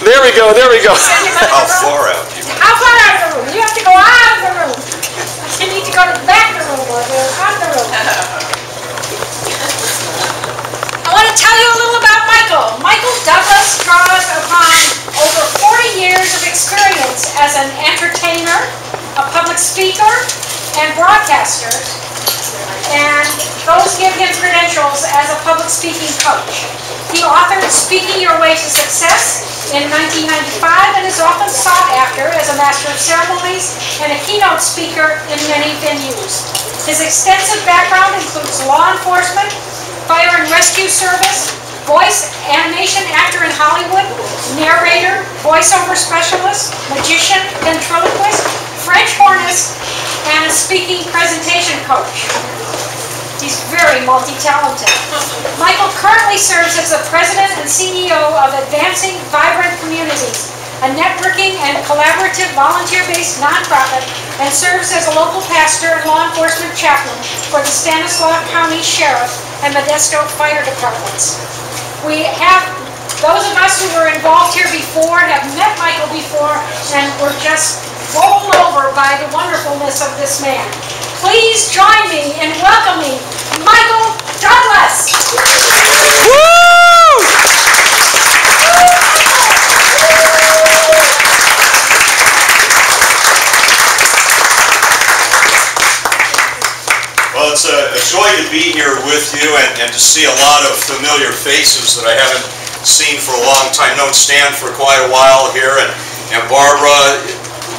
There we go, there we go. How far out? How far out of the room? You have to go out of the room. You need to go to the back of the room or out of the room. I want to tell you a little about Michael. Michael Douglas draws upon over 40 years of experience as an entertainer, a public speaker, and broadcaster. And those give him credentials as a public speaking coach. He authored Speaking Your Way to Success in 1995 and is often sought after as a master of ceremonies and a keynote speaker in many venues. His extensive background includes law enforcement, fire and rescue service, voice animation actor in Hollywood, narrator, voiceover specialist, magician, ventriloquist, French hornist, and a speaking presentation coach. He's very multi-talented. Michael currently serves as the president and CEO of Advancing Vibrant Communities, a networking and collaborative volunteer-based nonprofit, and serves as a local pastor and law enforcement chaplain for the Stanislaus County Sheriff and Modesto Fire Departments. We have, those of us who were involved here before have met Michael before, and we're just bowled over by the wonderfulness of this man. Please join me in welcoming Michael Douglas. Woo! Well, it's a joy to be here with you and to see a lot of familiar faces that I haven't seen for a long time. Known Stan for quite a while here, and Barbara.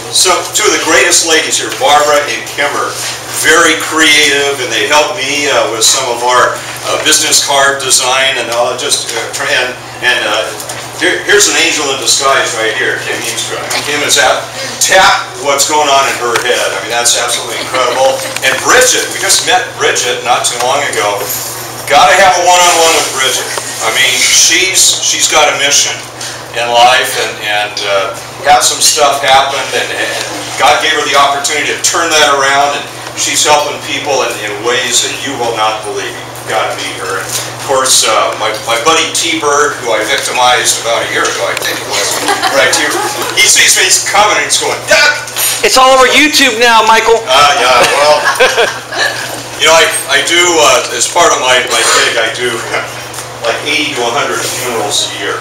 So two of the greatest ladies here, Barbara and Kimmer, very creative, and they helped me with some of our business card design and all. Here's an angel in disguise right here, Kim Heemstra. Kim is tap what's going on in her head. I mean, that's absolutely incredible. And Bridget, we just met Bridget not too long ago. Got to have a one-on-one with Bridget. I mean, she's got a mission in life, and had some stuff happen, and God gave her the opportunity to turn that around, and she's helping people in ways that you will not believe. You've got to meet her. And of course, my buddy T-Bird, who I victimized about a year ago, I think it was, right here. He sees me coming, and he's going, Duck! It's all over YouTube now, Michael. Yeah, well, you know, I do, as part of my gig, I do like 80 to 100 funerals a year,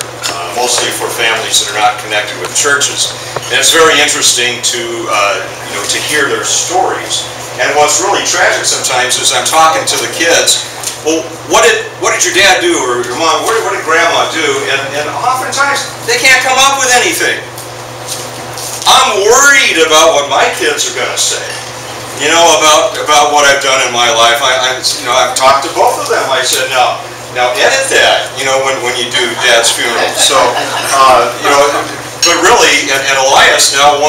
mostly for families that are not connected with churches. And it's very interesting to to hear their stories. And what's really tragic sometimes is I'm talking to the kids. Well, what did your dad do, or your mom? What did grandma do? And oftentimes they can't come up with anything. I'm worried about what my kids are going to say. You know, about what I've done in my life. I've talked to both of them. I said, now edit that, when you do Dad's funeral. So, but really, and Elias now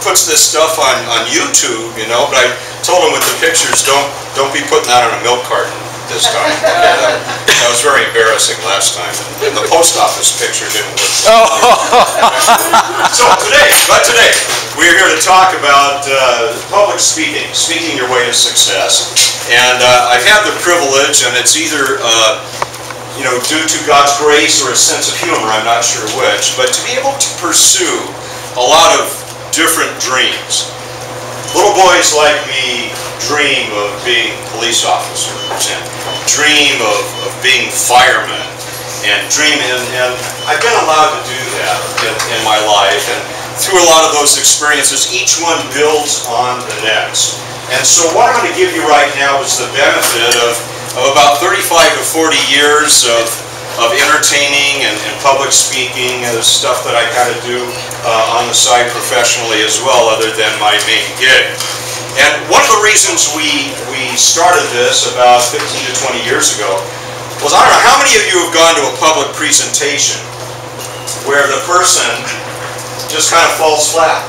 puts this stuff on YouTube, but I told him with the pictures, don't be putting that on a milk carton this time. That was very embarrassing last time. And the post office picture didn't work. So today, we're here to talk about public speaking your way to success. And I've had the privilege, and it's either due to God's grace or a sense of humor, I'm not sure which, but to be able to pursue a lot of different dreams. Little boys like me dream of being police officers and dream of being firemen and I've been allowed to do that in my life, and through a lot of those experiences, each one builds on the next. And so what I'm going to give you right now is the benefit of about 35 to 40 years of entertaining and public speaking, stuff that I kind of do on the side professionally as well, other than my main gig. And one of the reasons we started this about 15 to 20 years ago was, I don't know, how many of you have gone to a public presentation where the person just kind of falls flat?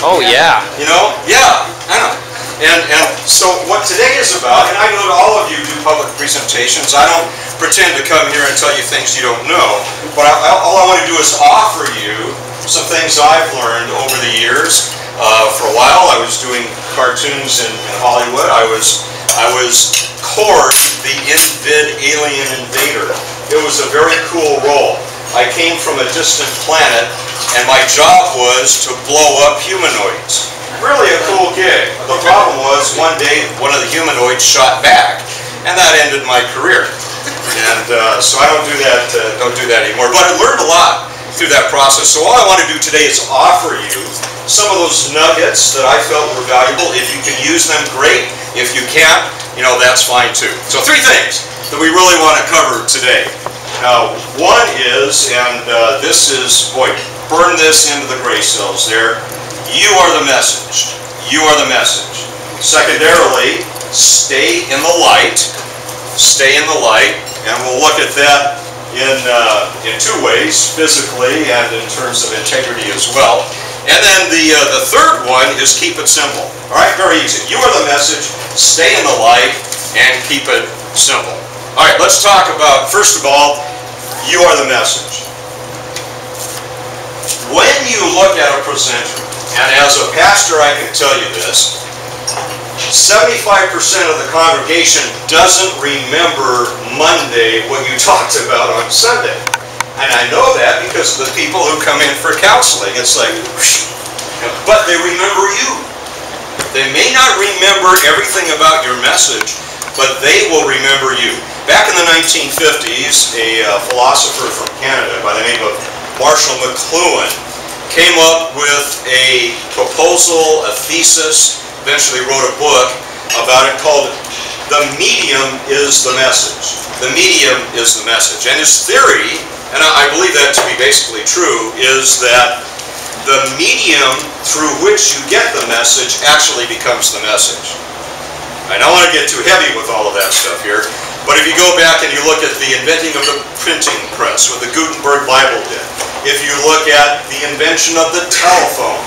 Oh, yeah. Yeah, I know. And so what today is about, and I know that all of you do public presentations. I don't pretend to come here and tell you things you don't know, but all I want to do is offer you some things I've learned over the years. For a while, I was doing cartoons in Hollywood. I was Cord, the Alien Invader. It was a very cool role. I came from a distant planet, and my job was to blow up humanoids. Really a cool gig. The problem was, one day, one of the humanoids shot back, and that ended my career. And so I don't do that anymore. But I learned a lot through that process. So all I want to do today is offer you some of those nuggets that I felt were valuable. If you can use them, great. If you can't, that's fine too. So 3 things that we really want to cover today. Now, one is, and this is, boy, burn this into the gray cells there. You are the message. You are the message. Secondarily, stay in the light. Stay in the light. And we'll look at that in 2 ways, physically and in terms of integrity as well. And then the third one is keep it simple. All right, very easy. You are the message, stay in the light, and keep it simple. All right, let's talk about, first of all, you are the message. When you look at a presenter, and as a pastor I can tell you this, 75% of the congregation doesn't remember Monday what you talked about on Sunday. And I know that because of the people who come in for counseling. It's like, whoosh, but they remember you. They may not remember everything about your message, but they will remember you. Back in the 1950s, a philosopher from Canada by the name of Marshall McLuhan came up with a proposal, a thesis, eventually wrote a book about it called The Medium is the Message. The medium is the message. And his theory, and I believe that to be basically true, is that the medium through which you get the message actually becomes the message. I don't want to get too heavy with all of that stuff here, but if you go back and you look at the inventing of the printing press, what the Gutenberg Bible did, if you look at the invention of the telephone,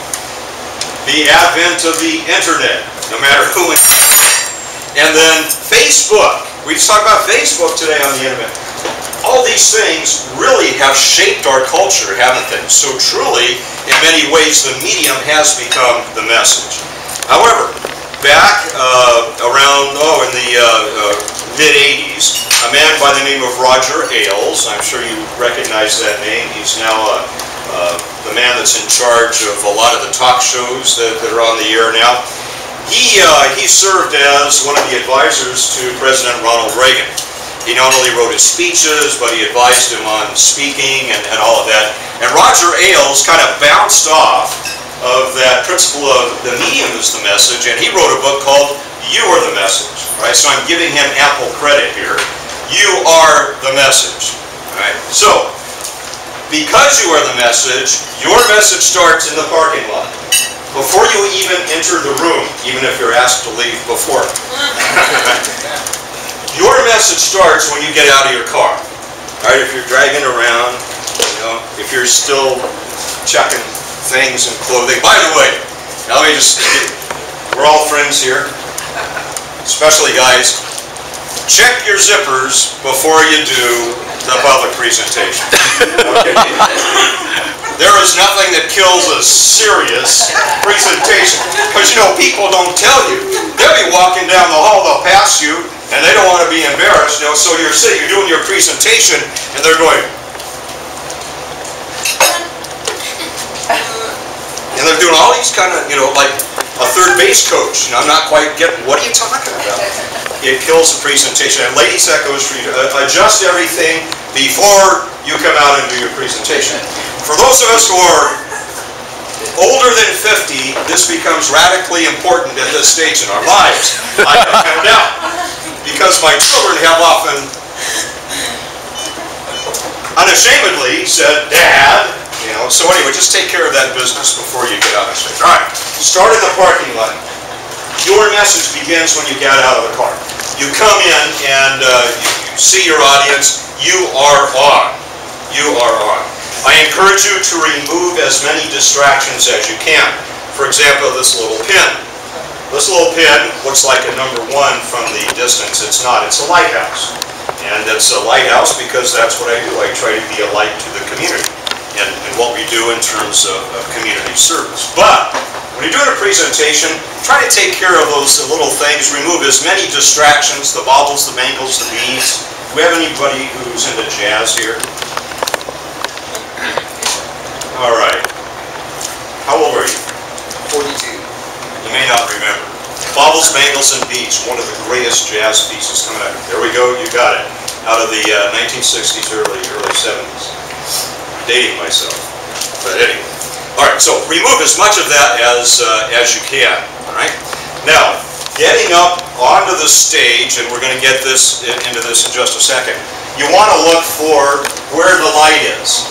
the advent of the internet, no matter who, and then Facebook. We just talked about Facebook today on the internet. All these things really have shaped our culture, haven't they? So truly, in many ways, the medium has become the message. However, back around, in the mid-80s, a man by the name of Roger Ailes, I'm sure you recognize that name, he's now the man that's in charge of a lot of the talk shows that are on the air now. He served as one of the advisors to President Ronald Reagan. He not only wrote his speeches, but he advised him on speaking and all of that. And Roger Ailes kind of bounced off of that principle of the medium is the message, and he wrote a book called You Are the Message. Right? So I'm giving him ample credit here. You are the message. Right? So, because you are the message, your message starts in the parking lot. Before you even enter the room, even if you're asked to leave before. Your message starts when you get out of your car. All right, if you're dragging around, if you're still checking things and clothing. By the way, now let me just, we're all friends here, especially guys. Check your zippers before you do the public presentation. Okay? There is nothing that kills a serious presentation, because people don't tell you. They'll be walking down the hall, they'll pass you, and they don't want to be embarrassed. So you're sitting, you're doing your presentation, and they're going, and they're doing all these kind of, like a third base coach. I'm not quite getting, what are you talking about? It kills the presentation. And ladies, that goes for you to adjust everything before you come out and do your presentation. For those of us who are older than 50, this becomes radically important at this stage in our lives. I have found out. Because my children have often unashamedly said, Dad, so anyway, just take care of that business before you get out of stage. All right, start in the parking lot. Your message begins when you get out of the car. You come in and you see your audience. You are on. You are on. I encourage you to remove as many distractions as you can. For example, this little pin. This little pin looks like a number 1 from the distance. It's not. It's a lighthouse. And it's a lighthouse because that's what I do. I try to be a light to the community and what we do in terms of community service. But when you're doing a presentation, try to take care of those little things. Remove as many distractions, the baubles, the bangles, the beads. Do we have anybody who's into jazz here? Bells, Bangles, and Beats, one of the greatest jazz pieces coming out. There we go, you got it. Out of the 1960s, early 70s. Dating myself, but anyway. All right, so remove as much of that as you can. All right. Now, getting up onto the stage, and we're going to get this into this in just a second. You want to look for where the light is,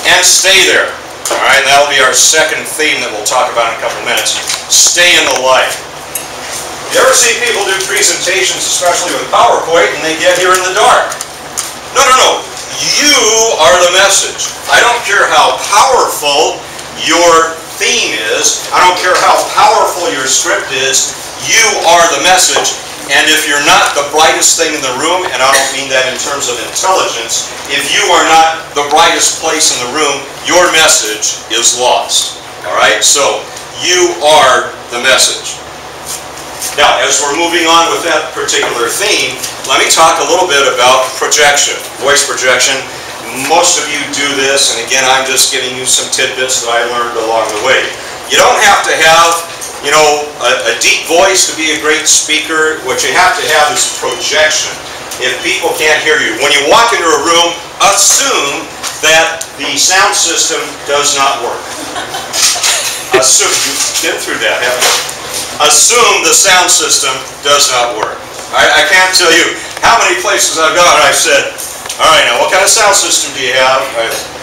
and stay there. All right, that'll be our second theme that we'll talk about in a couple of minutes. Stay in the light. You ever see people do presentations, especially with PowerPoint, and they get here in the dark? No, no, no. You are the message. I don't care how powerful your theme is. I don't care how powerful your script is. You are the message. And if you're not the brightest thing in the room, and I don't mean that in terms of intelligence, if you are not the brightest place in the room, your message is lost. All right? So, you are the message. Now, as we're moving on with that particular theme, let me talk a little bit about projection, voice projection. Most of you do this, and again, I'm just giving you some tidbits that I learned along the way. You don't have to have, you know, a deep voice to be a great speaker. What you have to have is projection. If people can't hear you, when you walk into a room, assume that the sound system does not work. Assume, you've been through that, haven't you? Assume the sound system does not work. I can't tell you how many places I've gone and I've said, all right, now what kind of sound system do you have?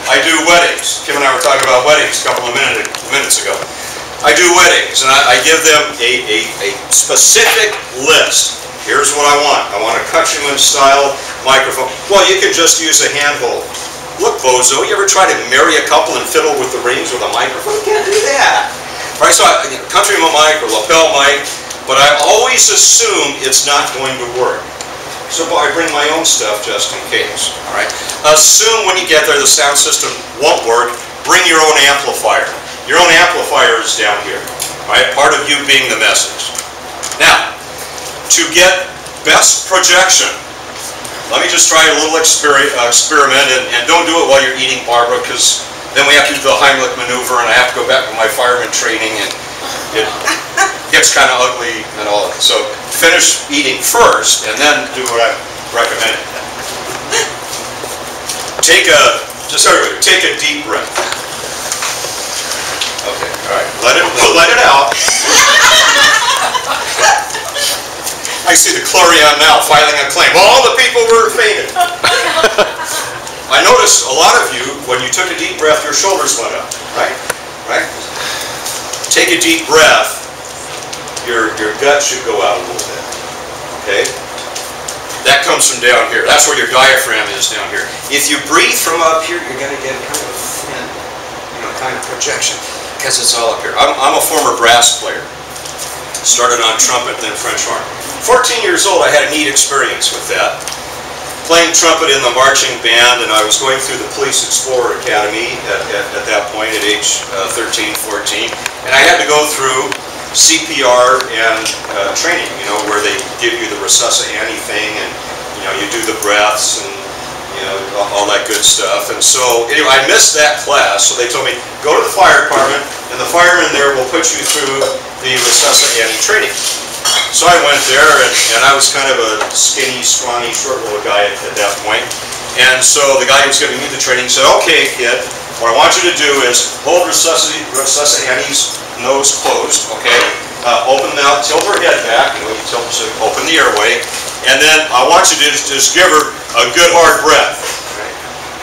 I do weddings. Kim and I were talking about weddings a couple of minutes ago. I do weddings, and I give them a specific list. Here's what I want. I want a countryman-style microphone. Well, you can just use a handhold. Look, bozo, you ever try to marry a couple and fiddle with the rings with a microphone? You can't do that. Right, so countryman mic or lapel mic, but I always assume it's not going to work. So I bring my own stuff just in case. All right. Assume when you get there the sound system won't work. Bring your own amplifier. Your own amplifier is down here. All right, part of you being the message. Now, to get best projection, let me just try a little experiment, and don't do it while you're eating, Barbara, because then we have to do the Heimlich maneuver, and I have to go back to my fireman training, and it gets kind of ugly and all that. So finish eating first, and then do what I'm recommending. Take a deep breath. Okay, all right. Let it out. I see the Clarion now filing a claim. All the people were fainted. I noticed a lot of you, when you took a deep breath, your shoulders went up, right? Right? Take a deep breath, your gut should go out a little bit, okay? That comes from down here. That's where your diaphragm is down here. If you breathe from up here, you're going to get kind of a thin, kind of projection, because it's all up here. I'm a former brass player. Started on trumpet, then French horn. 14 years old, I had a neat experience with that. Playing trumpet in the marching band, and I was going through the Police Explorer Academy at that point, at age 13, 14, and I had to go through CPR and training, where they give you the resuscitation thing, and you do the breaths and all that good stuff. And so anyway, I missed that class, so they told me go to the fire department, and the fireman there will put you through the resuscitation training. So I went there, and I was kind of a skinny, scrawny, short little guy at that point. And so the guy who was giving me the training said, okay, kid, what I want you to do is hold resuscitation's nose closed, okay? Open the mouth, tilt her head back, you tilt, so open the airway, and then I want you to just give her a good hard breath. Okay?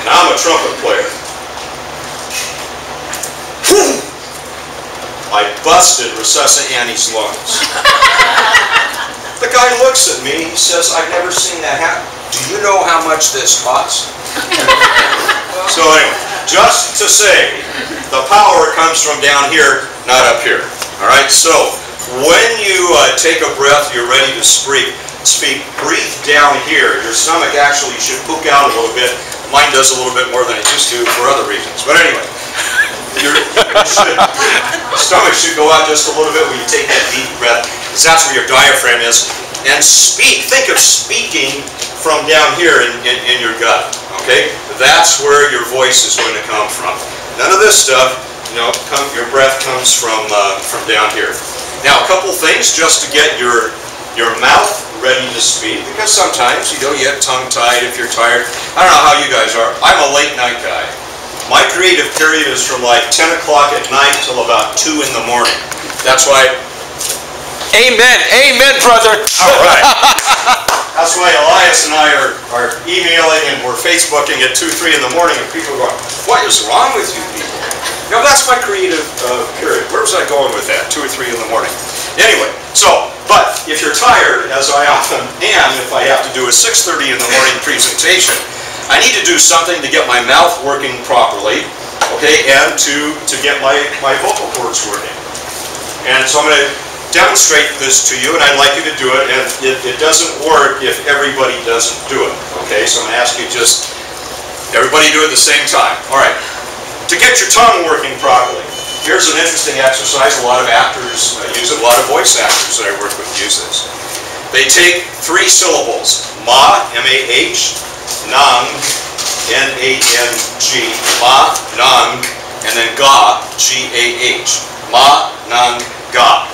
And I'm a trumpet player. I busted resuscitation's lungs. The guy looks at me, he says, I've never seen that happen. Do you know how much this costs? So anyway, just to say, the power comes from down here, not up here. All right, so when you take a breath, you're ready to speak, breathe down here. Your stomach actually should poke out a little bit. Mine does a little bit more than it used to for other reasons. But anyway, your stomach should go out just a little bit when you take that deep breath, because that's where your diaphragm is. And speak. Think of speaking from down here in your gut. Okay, that's where your voice is going to come from. None of this stuff. Your breath comes from down here. Now, a couple things just to get your mouth ready to speak, because sometimes, you get tongue-tied if you're tired. I don't know how you guys are. I'm a late night guy. My creative period is from like 10 o'clock at night till about 2 in the morning. That's why... Amen. Amen, brother. All right. That's why Elias and I are emailing and we're Facebooking at 2, 3 in the morning, and people are going, what is wrong with you people? That's my creative period. Where was I going with that? 2 or 3 in the morning. Anyway, but if you're tired, as I often am, if I have to do a 6:30 in the morning presentation, I need to do something to get my mouth working properly, okay, and to get my vocal cords working. And so I'm going to demonstrate this to you, and I'd like you to do it, and it doesn't work if everybody doesn't do it, okay? So I'm going to ask you just, everybody do it at the same time. All right. To get your tongue working properly, here's an interesting exercise. A lot of actors use it. A lot of voice actors that I work with use this. They take 3 syllables, ma, M-A-H, nang, N-A-N-G, ma, nang, and then ga, G-A-H, ma, nang, ga.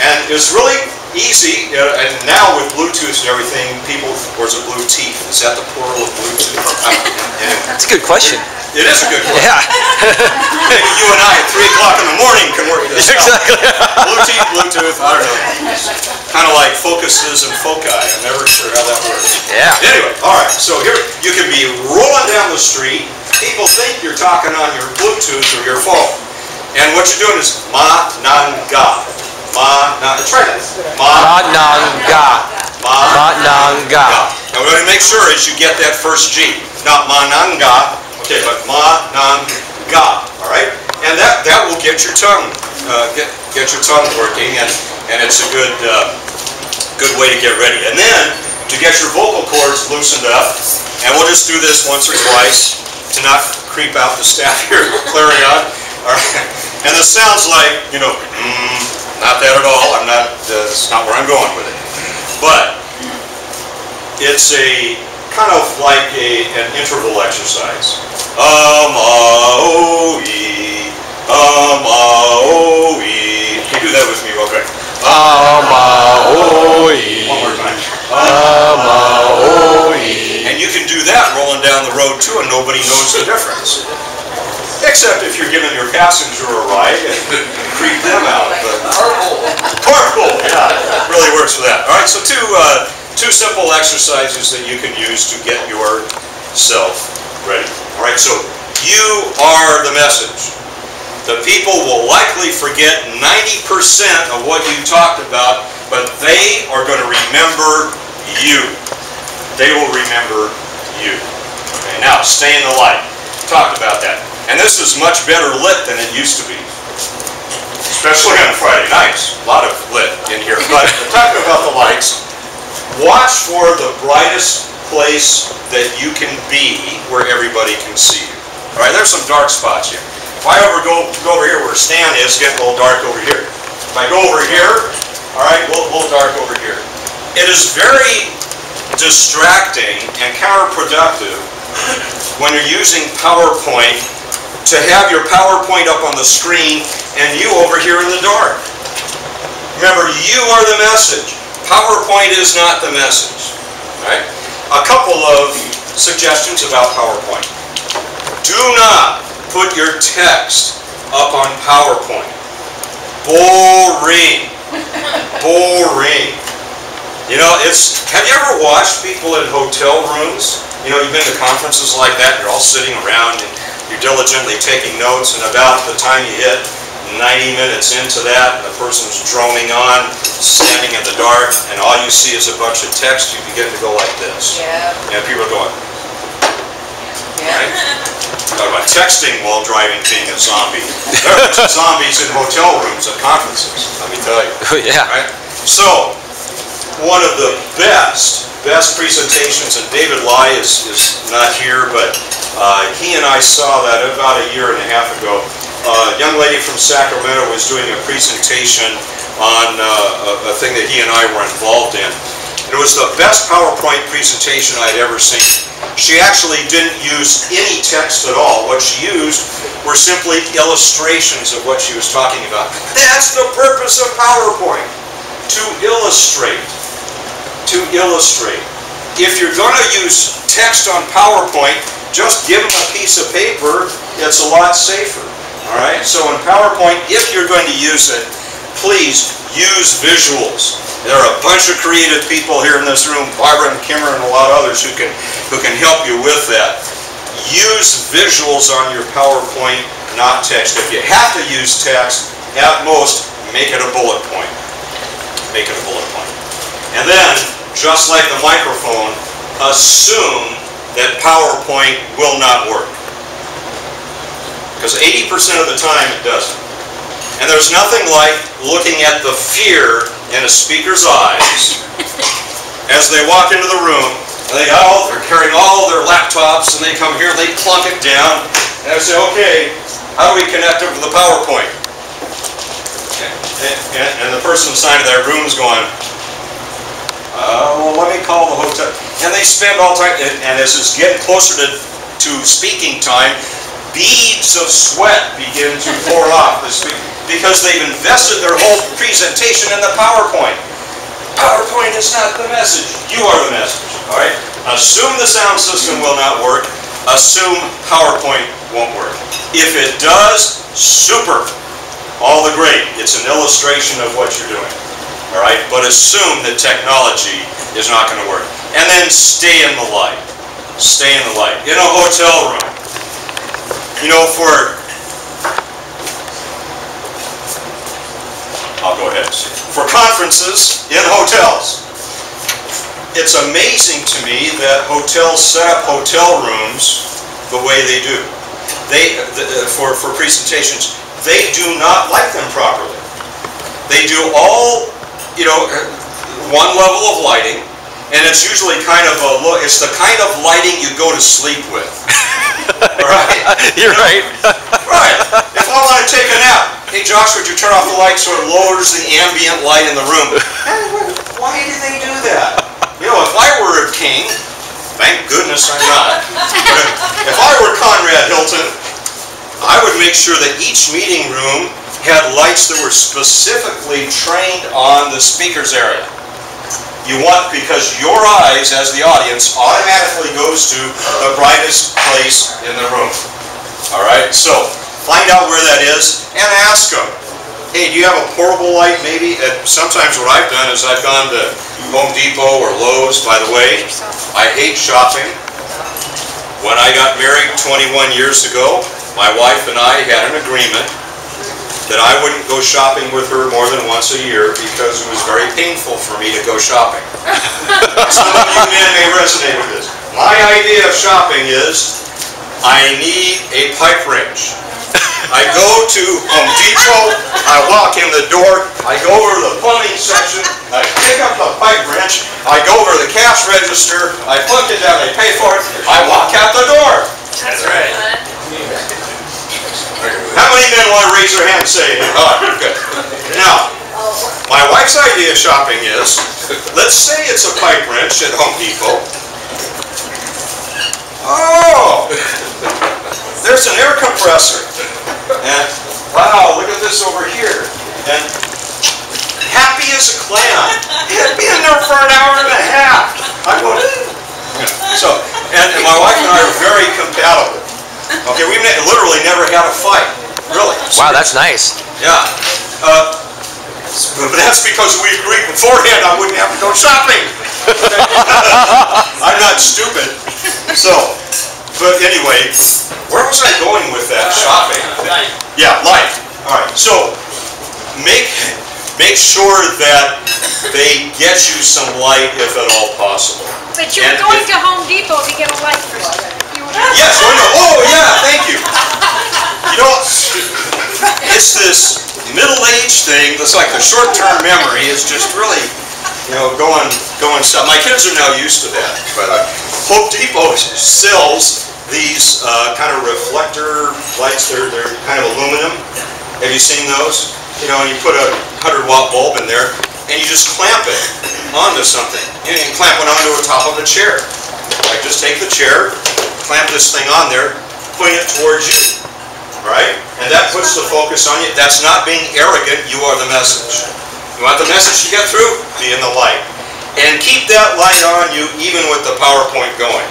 And it's really easy, and now with Bluetooth and everything, people, or is it Bluetooth? Is that the plural of Bluetooth? That's a good question. It is a good question. Yeah. You and I at 3 o'clock in the morning can work this out. Exactly. Bluetooth, I don't know. Kind of like focuses and foci. I'm never sure how that works. Yeah. Anyway, all right. So here, you can be rolling down the street. People think you're talking on your Bluetooth or your phone. And what you're doing is ma, nan, ga. Ma, nan, try that. Ma, nan, ga. Ma, nan, ga. Now what we make sure is you get that first G. Not ma, nan, ga. Okay, but ma, nan, ga. All right? And that will get your tongue get your tongue working, and it's a good way to get ready. And then to get your vocal cords loosened up, and we'll just do this once or twice to not creep out the staff here clearing out. All right? And this sounds like, not that at all. That's not where I'm going with it. But it's a kind of like an interval exercise. A-ma-o-e, a-ma-o-e. Can you do that with me real quick? A-ma-o-e. One more time. A-ma-o-e. And you can do that rolling down the road too, and nobody knows the difference. Except if you're giving your passenger a ride and creep them out. But carpool, yeah, really works for that. All right, so two simple exercises that you can use to get yourself ready. All right, so you are the message. The people will likely forget 90% of what you talked about, but they are going to remember you. They will remember you. Okay, now, stay in the light. Talked about that. And this is much better lit than it used to be. Especially on Friday nights. A lot of lit in here. But talking about the lights, watch for the brightest place that you can be where everybody can see you. All right, there's some dark spots here. If I go over here where Stan is, get a little dark over here. If I go over here, all right, a little dark over here. It is very distracting and counterproductive when you're using PowerPoint to have your PowerPoint up on the screen and you over here in the dark. Remember, you are the message. PowerPoint is not the message. Right? A couple of suggestions about PowerPoint. Do not put your text up on PowerPoint. Boring. Boring. You know, have you ever watched people in hotel rooms? You know, you've been to conferences like that, you're all sitting around and you're diligently taking notes, and about the time you hit 90 minutes into that, and the person's droning on, standing in the dark, and all you see is a bunch of text, you begin to go like this. Yeah. And people are going, right? Talk about texting while driving being a zombie. There are zombies in hotel rooms at conferences, let me tell you. Yeah. Right? So, one of the best presentations, and David Lai is not here, but he and I saw that about a year and a half ago. A young lady from Sacramento was doing a presentation on a thing that he and I were involved in. It was the best PowerPoint presentation I'd ever seen. She actually didn't use any text at all. What she used were simply illustrations of what she was talking about. That's the purpose of PowerPoint, to illustrate. To illustrate. If you're going to use text on PowerPoint, just give them a piece of paper. It's a lot safer. All right? So in PowerPoint, if you're going to use it, please use visuals. There are a bunch of creative people here in this room, Barbara and Kimmer and a lot of others who can help you with that. Use visuals on your PowerPoint, not text. If you have to use text, at most, make it a bullet point. Make it a bullet point. And then, just like the microphone, assume that PowerPoint will not work. Because 80% of the time it doesn't. And there's nothing like looking at the fear in a speaker's eyes as they walk into the room, and they're carrying all their laptops, and they come here and they plunk it down, and I say, okay, how do we connect it to the PowerPoint? And the person assigned to that room is going, well, let me call the hotel. And they spend all time, and as it's getting closer to speaking time, beads of sweat begin to pour off the speaker because they've invested their whole presentation in the PowerPoint. PowerPoint is not the message. You are the message. All right? Assume the sound system will not work. Assume PowerPoint won't work. If it does, super. All the great. It's an illustration of what you're doing. All right? But assume that technology is not going to work. And then stay in the light. Stay in the light. In a hotel room. You know, I'll go ahead. For conferences in hotels, it's amazing to me that hotels set up hotel rooms the way they do. For presentations, they do not light them properly. They do all, one level of lighting, and it's usually it's the kind of lighting you go to sleep with. All right? You're right. Right. If I want to take a nap, hey Josh, would you turn off the light so it lowers the ambient light in the room? Why do they do that? If I were a king, thank goodness I'm not, but if I were Conrad Hilton, I would make sure that each meeting room had lights that were specifically trained on the speaker's area. You want, because your eyes, as the audience, automatically goes to the brightest place in the room. All right? So, find out where that is and ask them. Hey, do you have a portable light maybe? And sometimes what I've done is I've gone to Home Depot or Lowe's. By the way, I hate shopping. When I got married 21 years ago, my wife and I had an agreement that I wouldn't go shopping with her more than once a year because it was very painful for me to go shopping. Some of you men may resonate with this. My idea of shopping is I need a pipe wrench. I go to Home Depot, I walk in the door, I go over to the plumbing section, I pick up the pipe wrench, I go over to the cash register, I plug it down, I pay for it, I walk out the door. That's right. How many men want to raise their hand and say, oh, good. Now, my wife's idea of shopping is, let's say it's a pipe wrench at Home Depot. Oh, there's an air compressor. And, wow, look at this over here. And happy as a clam. It'd be in there for an hour and a half. I go, so, and my wife and I are very compatible. Okay, we've literally never had a fight. Really. Wow, that's nice. Yeah. But that's because we agreed beforehand I wouldn't have to go shopping. I'm not stupid. So, but anyway, where was I going with that shopping? Light. Yeah, light. All right. So, make sure that they get you some light if at all possible. But you're going to Home Depot to get a light for Yes, I know. Oh, yeah, thank you. It's this middle-aged thing that's like the short-term memory is just really, going stuff. My kids are now used to that. But Home Depot sells these kind of reflector lights. They're kind of aluminum. Have you seen those? And you put a 100-watt bulb in there, and you just clamp it onto something. You can clamp it onto the top of a chair. Like just take the chair, clamp this thing on there, point it towards you, right? And that puts the focus on you. That's not being arrogant. You are the message. You want the message to get through? Be in the light. And keep that light on you even with the PowerPoint going.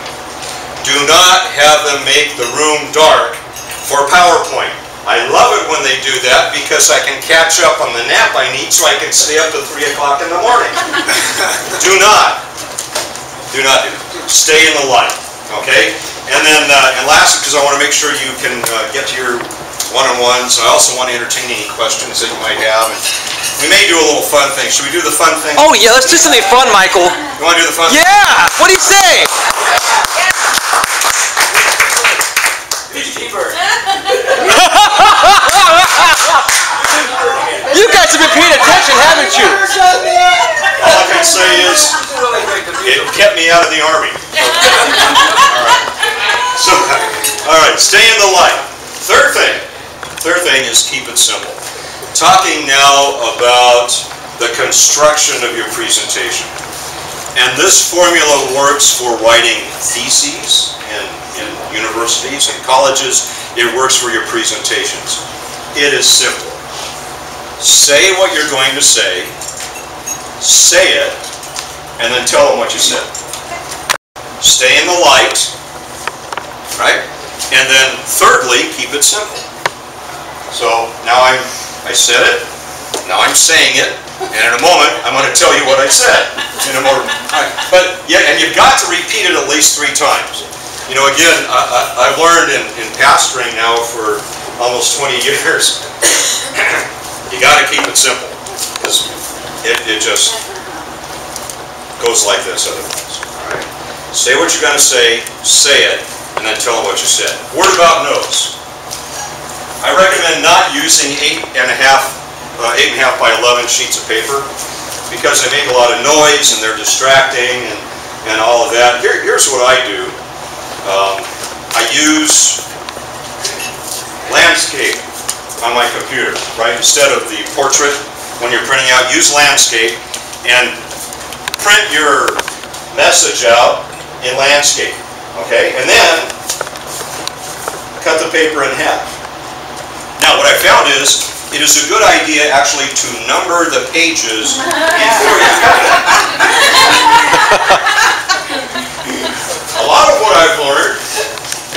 Do not have them make the room dark for PowerPoint. I love it when they do that because I can catch up on the nap I need so I can stay up to 3 o'clock in the morning. Do not do it. Stay in the light, okay? And then, and lastly, because I want to make sure you can get to your one-on-ones, I also want to entertain any questions that you might have. And we may do a little fun thing. Should we do the fun thing? Oh yeah, let's do something fun, Michael. You want to do the fun thing? Yeah! What do you say? You guys have been paying attention, haven't you? All I can say is, it kept me out of the Army. All right, stay in the light. Third thing is keep it simple. Talking now about the construction of your presentation. And this formula works for writing theses in universities and colleges. It works for your presentations. It is simple. Say what you're going to say it, and then tell them what you said. Stay in the light, right? And then thirdly, keep it simple. So now I said it, now I'm saying it, and in a moment I'm going to tell you what I said. But yeah, and you've got to repeat it at least 3 times. You know, again, I've learned in pastoring now for almost 20 years, you got to keep it simple, because it just goes like this otherwise. All right? Say what you're going to say it, and then tell them what you said. Word about notes. I recommend not using 8.5 by 11 sheets of paper, because they make a lot of noise and they're distracting and all of that. Here's what I do. I use landscape on my computer, right? Instead of the portrait, when you're printing out, use landscape and print your message out in landscape, okay? And then cut the paper in half. Now, what I found is, it is a good idea actually to number the pages before you cut them. A lot of what I've learned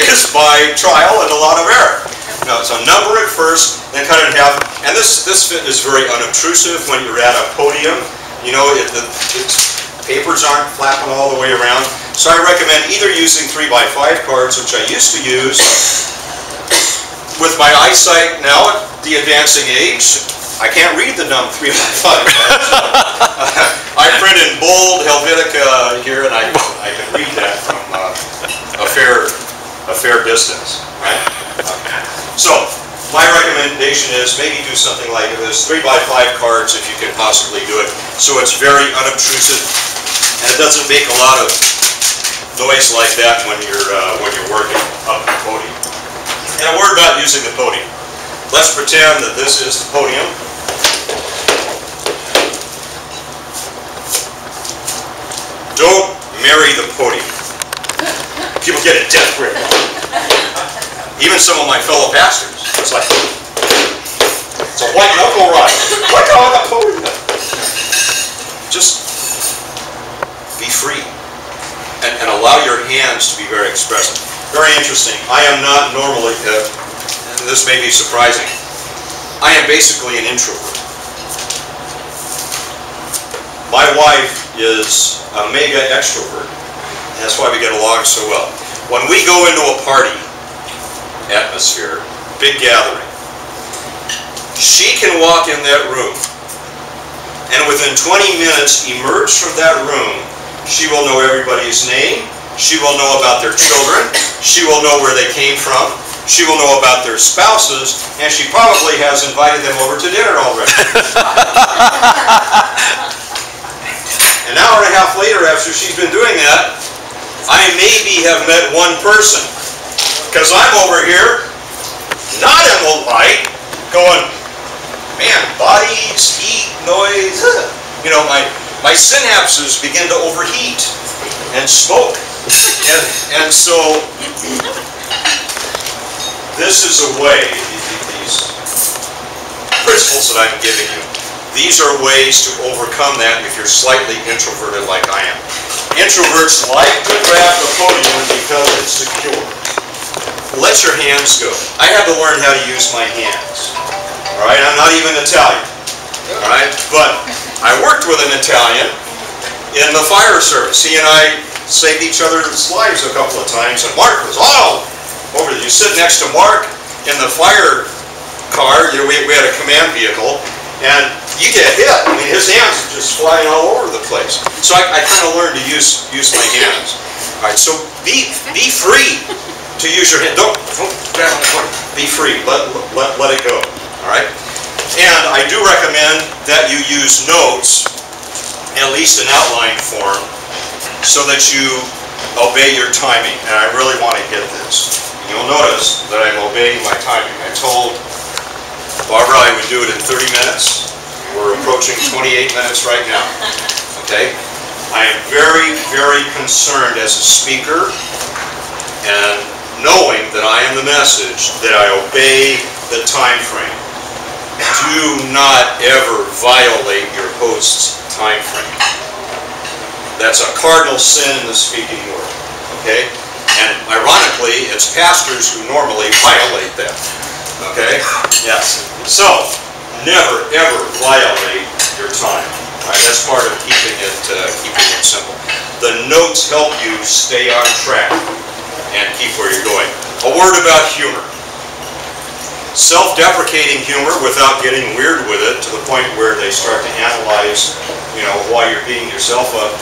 is by trial and a lot of error. No, so number it first, then cut it in half. And this is very unobtrusive when you're at a podium. You know, the papers aren't flapping all the way around. So I recommend either using 3x5 cards, which I used to use. With my eyesight now at the advancing age, I can't read the number 3x5 cards. I print in bold Helvetica here, and I can read that from a fair distance, right? Okay. So my recommendation is maybe do something like this: 3x5 cards if you can possibly do it, so it's very unobtrusive and it doesn't make a lot of noise like that when you're working up the podium. And a word about using the podium. Let's pretend that this is the podium. Don't marry the podium. People get a death grip. Even some of my fellow pastors. It's like, it's a white knuckle ride. Look on the podium. Just be free. And allow your hands to be very expressive. Very interesting. I am not normally, this may be surprising, I am basically an introvert. My wife is a mega extrovert. And that's why we get along so well. When we go into a party atmosphere, big gathering, she can walk in that room and within 20 minutes emerge from that room. She will know everybody's name. She will know about their children. She will know where they came from. She will know about their spouses, and she probably has invited them over to dinner already. An hour and a half later, after she's been doing that, I maybe have met one person, because I'm over here, not in the light, going, man, bodies, heat, noise, you know, my synapses begin to overheat and smoke. And so this is a way, these principles that I'm giving you, these are ways to overcome that if you're slightly introverted like I am. Introverts like to grab the podium because it's secure. Let your hands go. I had to learn how to use my hands. All right, I'm not even Italian. All right, but I worked with an Italian in the fire service. He and I saved each other's lives a couple of times, and Mark was all over. You sit next to Mark in the fire car. You know, we had a command vehicle, and you get hit. I mean, his hands are just flying all over the place. So I kind of learned to use my hands. All right, so be free to use your hand. Don't grab on the corner. Be free. Let it go. All right. And I do recommend that you use notes, at least in outline form, so that you obey your timing. And I really want to hit this. You'll notice that I'm obeying my timing. I told Barbara I would do it in 30 minutes. We're approaching 28 minutes right now. Okay? I am very, very concerned as a speaker, and knowing that I am the message, that I obey the time frame. Do not ever violate your host's time frame. That's a cardinal sin in the speaking world. Okay? And ironically, it's pastors who normally violate that. Okay? Yes. So, never ever violate your time. Right? That's part of keeping it simple. The notes help you stay on track and keep where you're going. A word about humor. Self-deprecating humor without getting weird with it to the point where they start to analyze, you know, why you're beating yourself up,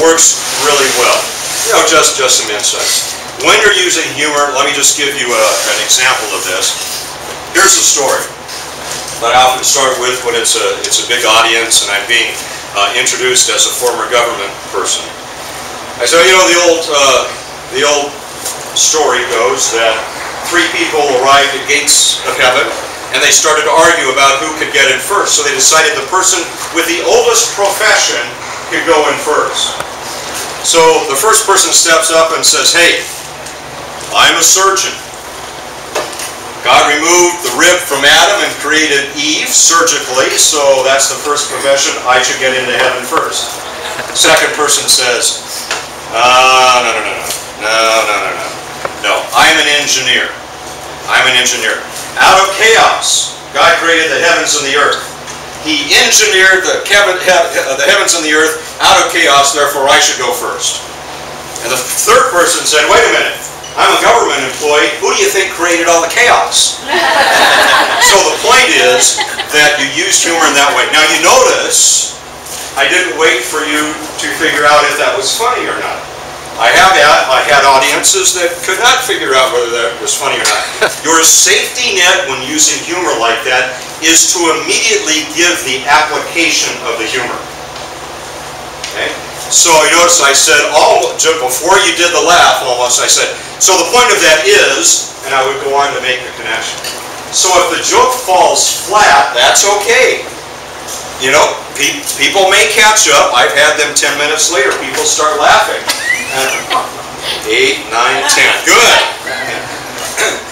works really well. You know, just some insights. When you're using humor, let me just give you an example of this. Here's a story that I often start with when it's a big audience and I'm being introduced as a former government person. I say, you know, the old story goes that 3 people arrived at gates of heaven, and they started to argue about who could get in first. So they decided the person with the oldest profession could go in first. So the first person steps up and says, hey, I'm a surgeon. God removed the rib from Adam and created Eve surgically, so that's the first profession. I should get into heaven first. Second person says, no, I'm an engineer. I'm an engineer. Out of chaos, God created the heavens and the earth. He engineered the heavens and the earth out of chaos, therefore I should go first. And the third person said, wait a minute, I'm a government employee. Who do you think created all the chaos? So the point is that you use humor in that way. Now you notice, I didn't wait for you to figure out if that was funny or not. I had audiences that could not figure out whether that was funny or not. Your safety net when using humor like that is to immediately give the application of the humor. Okay? So you notice I said, before you did the laugh almost, I said, so the point of that is, and I would go on to make the connection. So if the joke falls flat, that's okay. You know, people may catch up. I've had them 10 minutes later. People start laughing. 8, 9, 10. Good.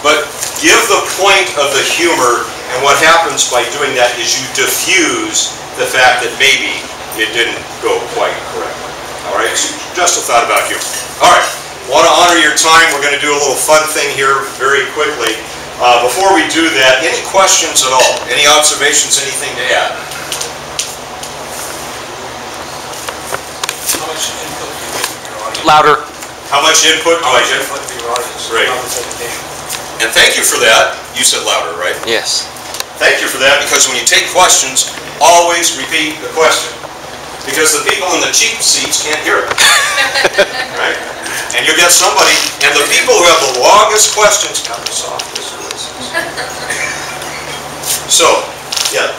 But give the point of the humor, and what happens by doing that is you diffuse the fact that maybe it didn't go quite correctly. All right? So just a thought about humor. All right. Want to honor your time. We're going to do a little fun thing here very quickly. Before we do that, any questions at all? Any observations? Anything to add? How much input do you give your audience? Louder. How much input do I get? Input to your audience? Great. On the presentation. And thank you for that. You said louder, right? Yes. Thank you for that, because when you take questions, always repeat the question. Because the people in the cheap seats can't hear it. Right? And you get somebody, and the people who have the longest questions have the softest voices. So, yeah,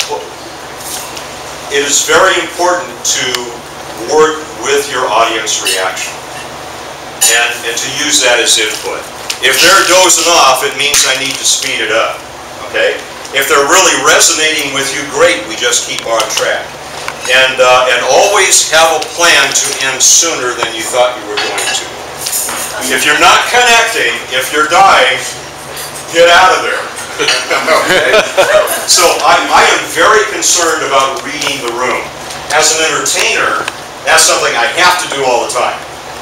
it is very important to work with your audience reaction and to use that as input. If they're dozing off, it means I need to speed it up. Okay? If they're really resonating with you, great, we just keep on track. And always have a plan to end sooner than you thought you were going to. If you're not connecting, if you're dying, get out of there. Okay? So I am very concerned about reading the room. As an entertainer, that's something I have to do all the time.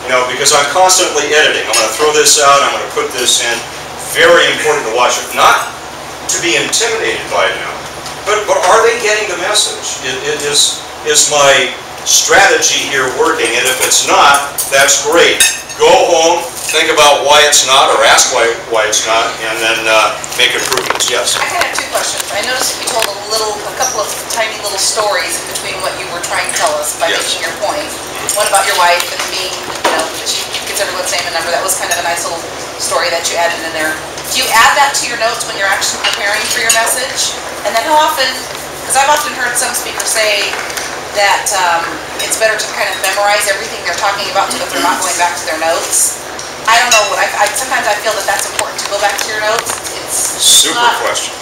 You know, because I'm constantly editing. I'm going to throw this out, I'm going to put this in. Very important to watch it. Not to be intimidated by them, but are they getting the message? Is my strategy here working? And if it's not, that's great. Go home, think about why it's not, or ask why it's not, and then make improvements. Yes? I kind of have two questions. I noticed that you told a couple of tiny little stories in between what you were trying to tell us by making your point. One about your wife and being, you know, that she gets everyone saying a number. That was kind of a nice little story that you added in there. Do you add that to your notes when you're actually preparing for your message? And then how often, because I've often heard some speakers say that it's better to kind of memorize everything they're talking about so that they're not going back to their notes. I don't know, sometimes I feel that that's important to go back to your notes. It's Super question.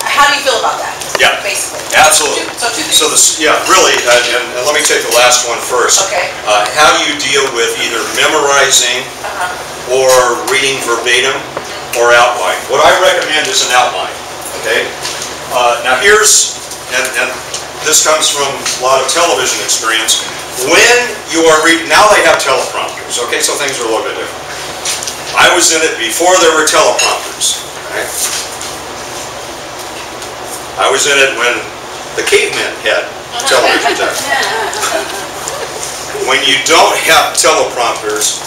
How do you feel about that? Yeah, basically. Absolutely. So two things. So this, yeah, really, and let me take the last one first. Okay. How do you deal with either memorizing or reading verbatim or outline? What I recommend is an outline. Okay. Now here's, and this comes from a lot of television experience. When you are reading, now they have teleprompters. Okay, so things are a little bit different. I was in it before there were teleprompters. Okay? I was in it when the cavemen had television. When you don't have teleprompters,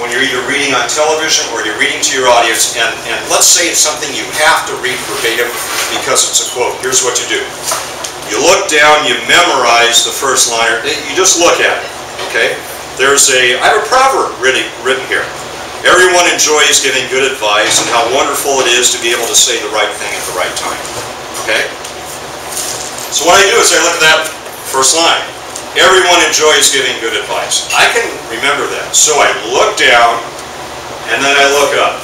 when you're either reading on television or you're reading to your audience, and let's say it's something you have to read verbatim because it's a quote, here's what you do. You look down, you memorize the first liner, you just look at it, okay? I have a proverb written here. Everyone enjoys giving good advice and how wonderful it is to be able to say the right thing at the right time. Okay? So what I do is I look at that first line. Everyone enjoys giving good advice. I can remember that. So I look down and then I look up.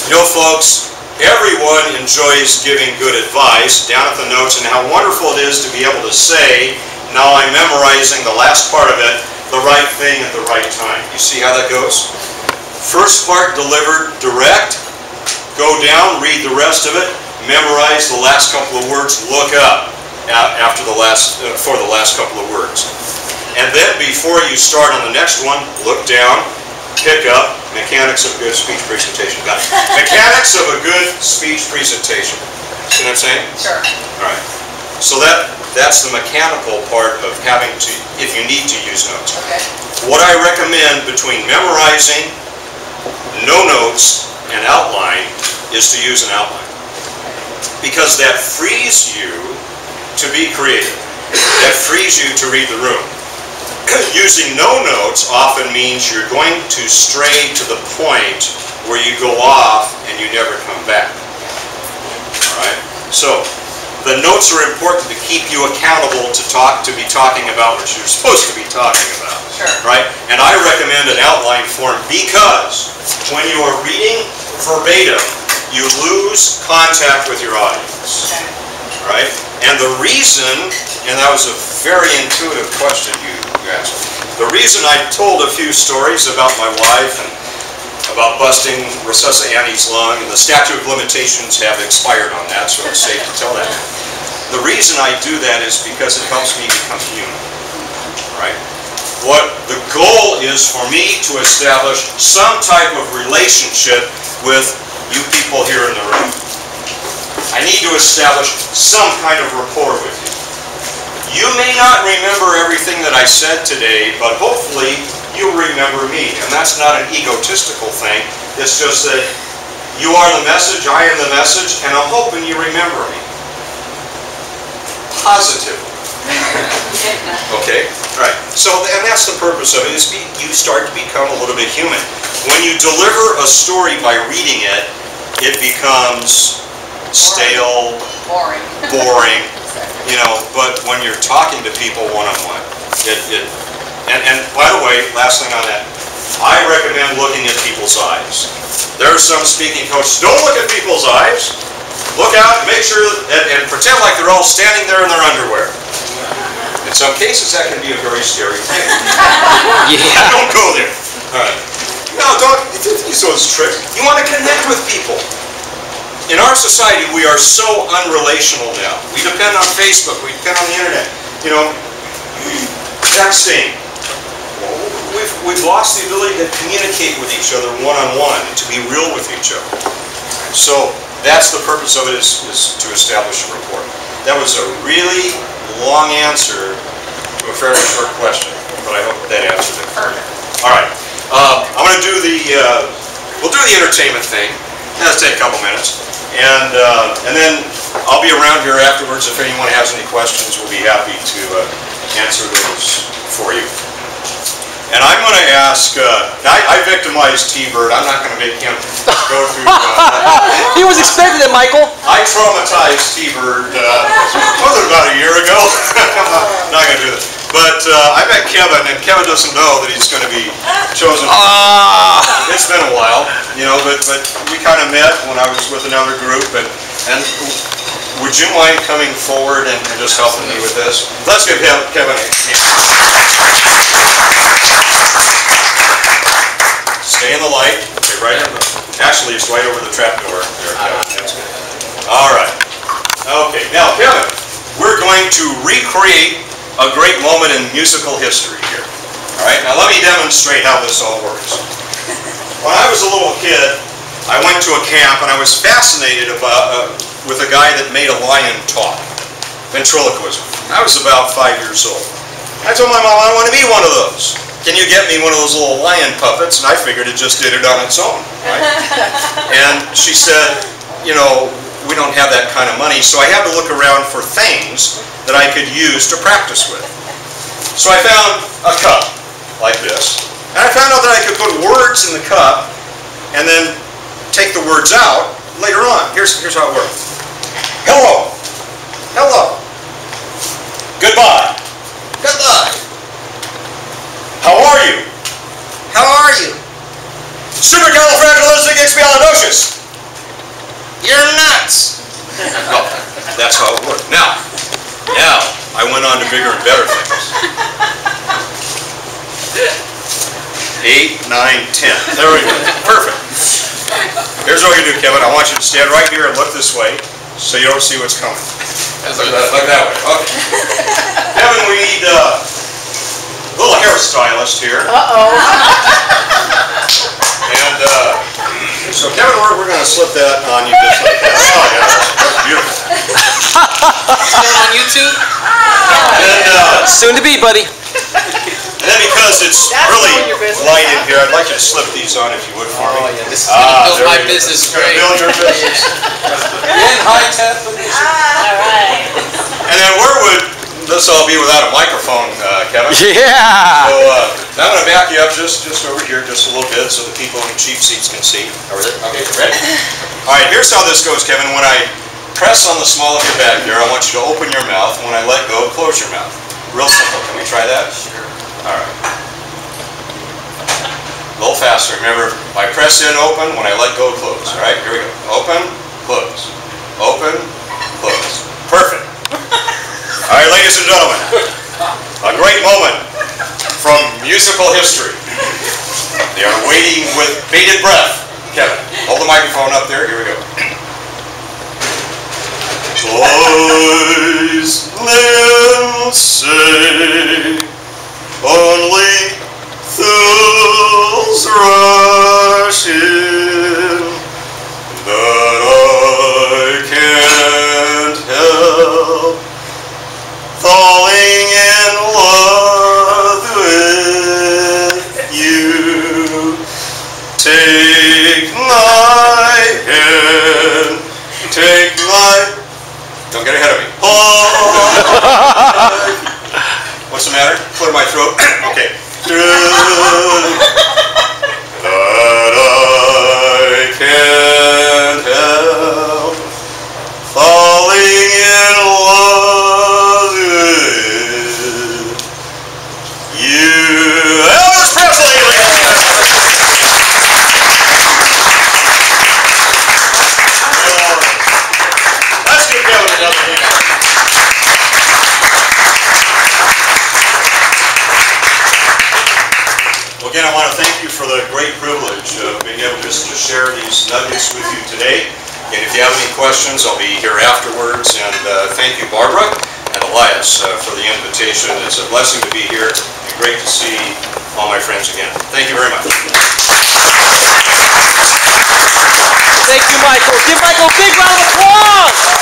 You know, folks, everyone enjoys giving good advice down at the notes and how wonderful it is to be able to say, now I'm memorizing the last part of it, the right thing at the right time. You see how that goes? First part delivered direct, go down, read the rest of it, memorize the last couple of words, look up after for the last couple of words. And then before you start on the next one, look down, pick up, mechanics of a good speech presentation. Got it. Mechanics of a good speech presentation. See what I'm saying? Sure. All right. So that's the mechanical part of having to, if you need to use notes. Okay. What I recommend between memorizing, no notes, and outline is to use an outline. Because that frees you to be creative. That frees you to read the room. Using no notes often means you're going to stray to the point where you go off and you never come back. All right? So, the notes are important to keep you accountable to be talking about what you're supposed to be talking about. Sure. Right? And I recommend an outline form because when you are reading verbatim, you lose contact with your audience. Okay. Right? And the reason, and that was a very intuitive question you asked. The reason I told a few stories about my wife and about busting Recessa Annie's lung, and the statute of limitations have expired on that, so it's safe to tell that. The reason I do that is because it helps me become human. Right? What the goal is for me to establish some type of relationship with you people here in the room. I need to establish some kind of rapport with you. You may not remember everything that I said today, but hopefully you'll remember me. And that's not an egotistical thing. It's just that you are the message, I am the message, and I'm hoping you remember me. Positively. Okay? Right. So, and that's the purpose of it, is you start to become a little bit human. When you deliver a story by reading it, it becomes stale, boring, you know, but when you're talking to people one-on-one, and by the way, last thing on that, I recommend looking at people's eyes. There are some speaking coaches, don't look at people's eyes. Look out, make sure, and pretend like they're all standing there in their underwear. In some cases, that can be a very scary thing. Yeah. Don't go there. All right. No, don't use those tricks. You want to connect with people. In our society, we are so unrelational now. We depend on Facebook. We depend on the internet. You know, texting. We've lost the ability to communicate with each other one-on-one and to be real with each other. So that's the purpose of it, is to establish a rapport. That was a really long answer to a fairly short question, but I hope that answered it. All right. I'm going to do we'll do the entertainment thing. That'll take a couple minutes. And then I'll be around here afterwards. If anyone has any questions, we'll be happy to answer those for you. And I'm going to ask, I victimized T-Bird. I'm not going to make him go through... He was expecting it, Michael. I traumatized T-Bird, was it about a year ago? I'm not going to do that. But I met Kevin, and Kevin doesn't know that he's going to be chosen. It's been a while, you know, but we kind of met when I was with another group. And would you mind coming forward and just helping me with this? Let's give Kevin a hand. Stay in the light. Okay, right in the, actually, it's right over the trap door. There, Kevin. That's good. All right. Okay, now, Kevin, we're going to recreate a great moment in musical history here. All right, now let me demonstrate how this all works. When I was a little kid, I went to a camp and I was fascinated with a guy that made a lion talk, ventriloquism. I was about 5 years old. I told my mom I want to be one of those. Can you get me one of those little lion puppets? And I figured it just did it on its own, right? And she said, you know, we don't have that kind of money, so I had to look around for things that I could use to practice with. So I found a cup like this, and I found out that I could put words in the cup and then take the words out later on. Here's how it works. Hello. Hello. Goodbye. Goodbye. How are you? How are you? Supercalifragilisticexpialidocious. You're nuts. Well, that's how it worked. Now, I went on to bigger and better things. 8, 9, 10. There we go. Perfect. Here's what you do, Kevin. I want you to stand right here and look this way so you don't see what's coming. Look that way. Okay. Kevin, we need a little hairstylist here. Uh-oh. And so, Kevin, we're going to slip that on you just like that. Oh, yeah, that's beautiful. It's going on YouTube? And, soon to be, buddy. And then because it's really light in here, I'd like you to slip these on if you would for me. Oh, yeah, this is going to build my business great. Build your business. In high definition. All right. And then where would this all be without a microphone, Kevin? Yeah. So I'm going to back you up just over here just a little bit so the people in the cheap seats can see. Okay, ready? All right, here's how this goes, Kevin. When I press on the small of your back here, I want you to open your mouth. When I let go, close your mouth. Real simple. Can we try that? Sure. All right. A little faster. Remember, I press in, open. When I let go, close. All right, here we go. Open, close. Open, close. Perfect. All right, ladies and gentlemen, a great moment from musical history. They are waiting with bated breath. Kevin, hold the microphone up there. Here we go. Boys, they'll say only fools rush in, that I can't help falling in love with you. Take my hand, take my... Don't get ahead of me. What's the matter? Clear my throat? Okay. That I can't help falling in love with you. Elvis Presley! Let's give Kevin another hand. questions, I'll be here afterwards. And thank you, Barbara and Elias, for the invitation. It's a blessing to be here and great to see all my friends again. Thank you very much. Thank you, Michael. Give Michael a big round of applause.